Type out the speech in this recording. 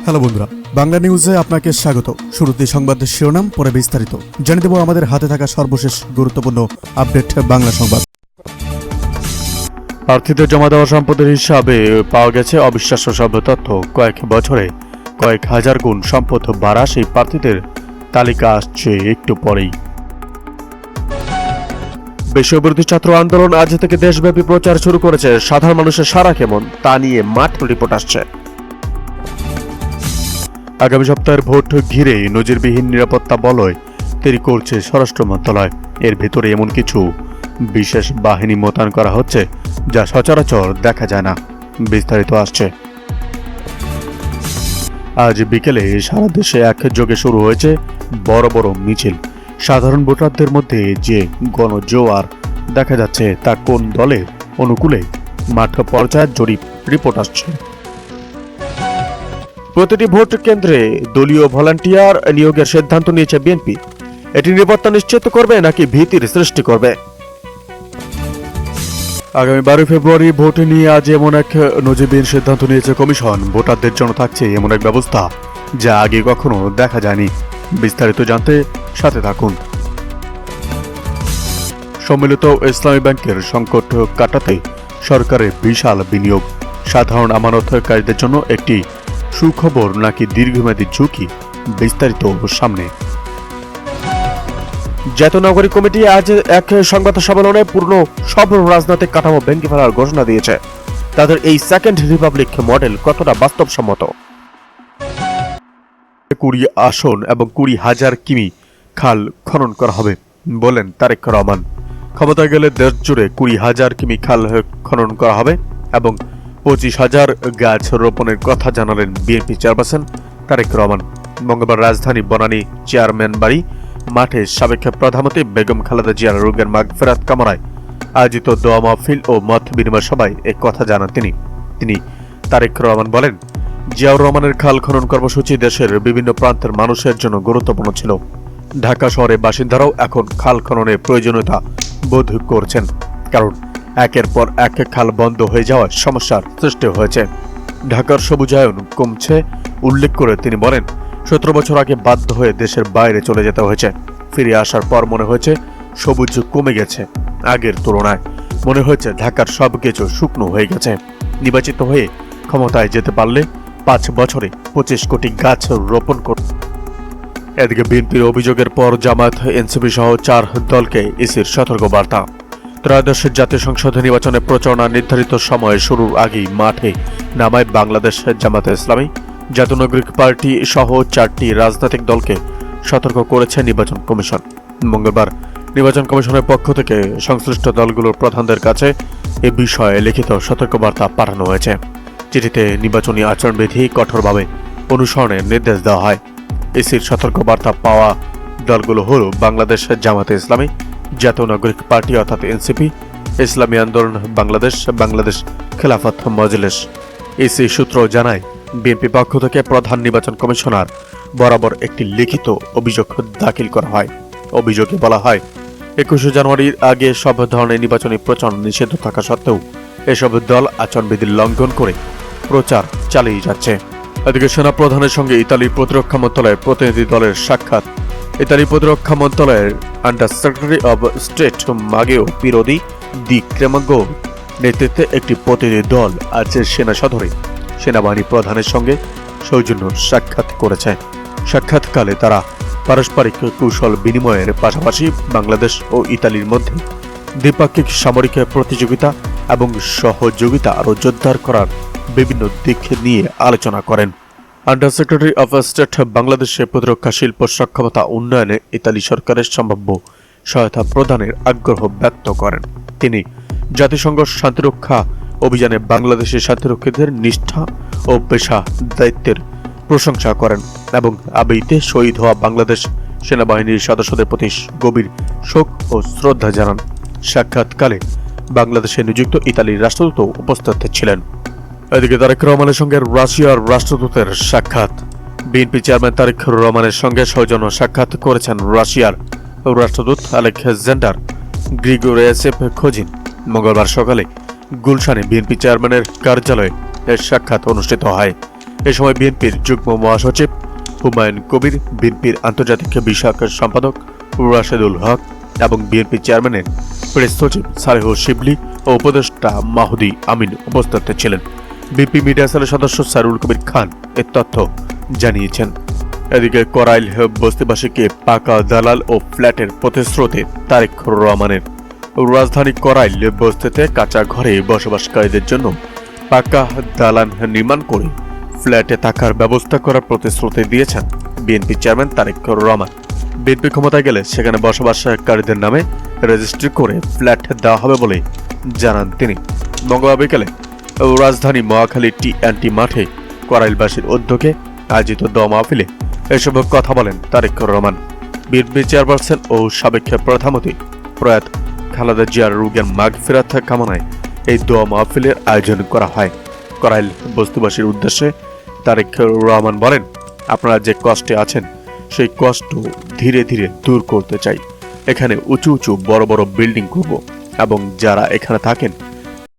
Hello বন্ধুরা, বাংলা নিউজে আপনাকে স্বাগত। শুরুতে সংবাদের শিরোনাম, পরে বিস্তারিত জানিয়ে দেব আমাদের হাতে থাকা সর্বশেষ গুরুত্বপূর্ণ আপডেট বাংলা সংবাদ। প্রার্থীদের জমা দেওয়া সম্পদের হিসাবে পাওয়া গেছে অবিশ্বাস্য সব তথ্য। কয়েক বছরে কয়েক হাজার গুণ সম্পদ বাড়া সেই প্রার্থীদের তালিকা আসছে একটু পরেই। বিশ্ববিরোধী ছাত্র আন্দোলন আজ থেকে দেশব্যাপী প্রচার শুরু করেছে। সাধারণ মানুষের সাড়া কেমন তা নিয়ে মাঠ রিপোর্ট আসছে। আগামী সপ্তাহের ভোট ঘিরে নজিরবিহীন নিরাপত্তা বলয় তৈরি করছে স্বরাষ্ট্র মন্ত্রণালয়। এর ভেতরে এমন কিছু বিশেষ বাহিনী মোতায়েন করা হচ্ছে যা সচরাচর দেখা যায় না। বিস্তারিত আসছে। আজ বিকেলে সারা দেশে একযোগে শুরু হয়েছে বড় বড় মিছিল। সাধারণ ভোটারদের মধ্যে যে গণজোয়ার দেখা যাচ্ছে তা কোন দলের অনুকূলে মাঠ পর্যায়ের জরিপ রিপোর্ট আসছে। প্রতিটি ভোট কেন্দ্রে দলীয় ভলান্টিয়ার নিয়োগের সিদ্ধান্ত নিয়েছে বিএনপি। এটি নিরাপত্তা নিশ্চিত করবে নাকি ভীতির সৃষ্টি করবে? আগামী 12 ফেব্রুয়ারি ভোট নিয়ে আজ এমন এক নজিরবিহীন সিদ্ধান্ত নিয়েছে কমিশন। ভোটারদের জন্য থাকছে এমন এক ব্যবস্থা যা আগে কখনো দেখা যায়নি। বিস্তারিত জানতে সাথে থাকুন। সম্মিলিত ইসলামী ব্যাংকের সংকট কাটাতে সরকারের বিশাল বিনিয়োগ। সাধারণ আমানতকারীদের জন্য একটি সুখবর নাকি দীর্ঘমেয়াদী ঝুঁকি? বিস্তারিত সামনে। জাতীয় নাগরিক কমিটি আজ এক সংবাদ সম্মেলনে পূর্ণ সব রাজনৈতিক কাঠামো ভেঙে ফেলার ঘোষণা দিয়েছে। তাদের এই সেকেন্ড রিপাবলিক মডেল কতটা বাস্তবসম্মত? 20 আসন এবং 20,000 কিমি খাল খনন করা হবে বলেন তারেক রহমান। ক্ষমতায় গেলে দেশ জুড়ে 20,000 কিমি খাল খনন করা হবে এবং 25,000 গাছ রোপণের কথা জানালেন বিএনপি চেয়ারপারসন তারেক রহমান। মঙ্গলবার রাজধানী বনানী চেয়ারম্যান বাড়ি মাঠে সাবেক প্রধানমন্ত্রী বেগম খালেদা জিয়ার রোগের মাগফিরাত কামনায় আয়োজিত দোয়া মাহফিল ও মত বিনিময় সভায় এ কথা জানান তিনি। তারেক রহমান বলেন, জিয়াউর রহমানের খাল খনন কর্মসূচি দেশের বিভিন্ন প্রান্তের মানুষের জন্য গুরুত্বপূর্ণ ছিল। ঢাকা শহরের বাসিন্দারাও এখন খাল খননের প্রয়োজনীয়তা বোধ করছেন, কারণ একের পর এক খাল বন্ধ হয়ে যাওয়ার সমস্যার সৃষ্টি হয়েছে। ঢাকার সবুজায়ন কমছে উল্লেখ করে তিনি বলেন, 17 বছর আগে বাধ্য হয়ে দেশের বাইরে চলে যেতে হয়েছে। ফিরে আসার পর মনে হয়েছে সবুজ কমে গেছে। আগের তুলনায় মনে হয়েছে ঢাকার সবকিছু শুকনো হয়ে গেছে। নির্বাচিত হয়ে ক্ষমতায় যেতে পারলে 5 বছরে 25 কোটি গাছ রোপণ করত। এদিকে বিএনপির অভিযোগের পর জামায়াত, এনসিপি সহ 4 দলকে ইসির সতর্কবার্তা। ত্রয়োদশ জাতীয় সংসদ নির্বাচনে প্রচারণা নির্ধারিত সময়ে শুরুর আগেই মাঠে নামায় বাংলাদেশ জামায়াতে ইসলামী। জাতীয় নাগরিক পার্টি সহ 4টি রাজনৈতিক দলকে সতর্ক করেছে নির্বাচন কমিশন। মঙ্গলবার নির্বাচন কমিশনের পক্ষ থেকে সংশ্লিষ্ট দলগুলোর প্রধানদের কাছে এ বিষয়ে লিখিত সতর্কবার্তা পাঠানো হয়েছে। চিঠিতে নির্বাচনী আচরণবিধি কঠোরভাবে অনুসরণের নির্দেশ দেওয়া হয়। ইসির সতর্কবার্তা পাওয়া দলগুলো হল বাংলাদেশ জামায়াতে ইসলামী, জাতীয় নাগরিক পার্টি অর্থাৎ এনসিপি, ইসলামী আন্দোলন বাংলাদেশ, বাংলাদেশ খেলাফত মজলিস। ইসি সূত্র জানায়, বিএনপি পক্ষ থেকে প্রধান নির্বাচন কমিশনার বরাবর একটি লিখিত অভিযোগ দাখিল করা হয়। অভিযোগে বলা হয়, 21 জানুয়ারির আগে সব ধরনের নির্বাচনী প্রচার নিষিদ্ধ থাকা সত্ত্বেও এসব দল আচরণবিধি লঙ্ঘন করে প্রচার চালিয়ে যাচ্ছে। এদিকে সেনা প্রধানের সঙ্গে ইতালির প্রতিরক্ষা মন্ত্রণালয়ের প্রতিনিধি দলের সাক্ষাৎ। ইতালি প্রতিরক্ষা মন্ত্রণালয়ের আন্ডার সেক্রেটারি অব স্টেট মাগেও পিরোদি দি ক্রেমাগো নেতৃত্বে একটি প্রতিনিধি দল আজ সেনা সদরে সেনাবাহিনী প্রধানের সঙ্গে সৌজন্য সাক্ষাৎ করেছে। সাক্ষাৎকালে তারা পারস্পরিক কৌশল বিনিময়ের পাশাপাশি বাংলাদেশ ও ইতালির মধ্যে দ্বিপাক্ষিক সামরিক প্রতিযোগিতা এবং সহযোগিতা আরও জোরদার করার বিভিন্ন দিক নিয়ে আলোচনা করেন। আন্ডার সেক্রেটারি অব স্টেট বাংলাদেশে প্রতিরক্ষা শিল্প সক্ষমতা উন্নয়নে ইতালি সরকারের সম্ভাব্য সহায়তা প্রদানের আগ্রহ ব্যক্ত করেন। তিনি জাতিসংঘ শান্তিরক্ষা অভিযানে বাংলাদেশের শান্তিরক্ষীদের নিষ্ঠা ও পেশা দায়িত্বের প্রশংসা করেন এবং আবেইতে শহীদ হওয়া বাংলাদেশ সেনাবাহিনীর সদস্যদের প্রতি গভীর শোক ও শ্রদ্ধা জানান। সাক্ষাৎকালে বাংলাদেশে নিযুক্ত ইতালির রাষ্ট্রদূত উপস্থিত ছিলেন। এদিকে তারেক রহমানের সঙ্গে রাশিয়ার রাষ্ট্রদূতের সাক্ষাৎ। বিএনপি চেয়ারম্যান তারেক রহমানের সঙ্গে সৌজন্য সাক্ষাৎ করেছেন রাশিয়ার রাষ্ট্রদূত আলেকজান্ডার গ্রিগোরিয়াসেভ খোজিন। মঙ্গলবার সকালে গুলশানে বিএনপি চেয়ারম্যানের কার্যালয়ে এর সাক্ষাৎ অনুষ্ঠিত হয়। এ সময় বিএনপির যুগ্ম মহাসচিব হুমায়ুন কবির, বিএনপির আন্তর্জাতিক বিষয়ক সম্পাদক রাশেদুল হক এবং বিএনপি চেয়ারম্যানের প্রেস সচিব সালেহ শিবলি ও উপদেষ্টা মাহুদি আমিন উপস্থিত ছিলেন। বিএনপি মিডিয়া সেলের সদস্য সারুল কবির খান এ তথ্য জানিয়েছেন। এদিকে করাইল বস্তিবাসীকে পাকা দালাল ও ফ্ল্যাটের প্রতিশ্রুতি তারেক রহমানের। রাজধানী করাইল বস্তিতে কাঁচা ঘরে বসবাসকারীদের জন্য পাকা দালান নির্মাণ করে ফ্ল্যাটে থাকার ব্যবস্থা করার প্রতিশ্রুতি দিয়েছেন BNP chairman Tarique Rahman. BNP ক্ষমতায় গেলে সেখানে বসবাসকারীদের নামে রেজিস্ট্রি করে ফ্ল্যাট দেওয়া হবে বলে জানান তিনি। মঙ্গলবার বিকেলে রাজধানী মহাখালী টি&টি মাঠে করাইলবাসীর উদ্যোগে আয়োজিত দোয়া মাহফিলে এসব কথা বলেন তারেক রহমান। বিএনপি চেয়ারপারসন ও সাবেক প্রধানমন্ত্রী প্রয়াত খালেদা জিয়ার রোগের মাগফিরাত কামনায় এই দোয়া মাহফিলের আয়োজন করা হয়। করাইল বস্তিবাসীর উদ্দেশ্যে তারেক রহমান বলেন, আপনারা যে কষ্টে আছেন সেই কষ্ট ধীরে ধীরে দূর করতে চাই। এখানে উঁচু উঁচু বড় বড় বিল্ডিং করব এবং যারা এখানে থাকেন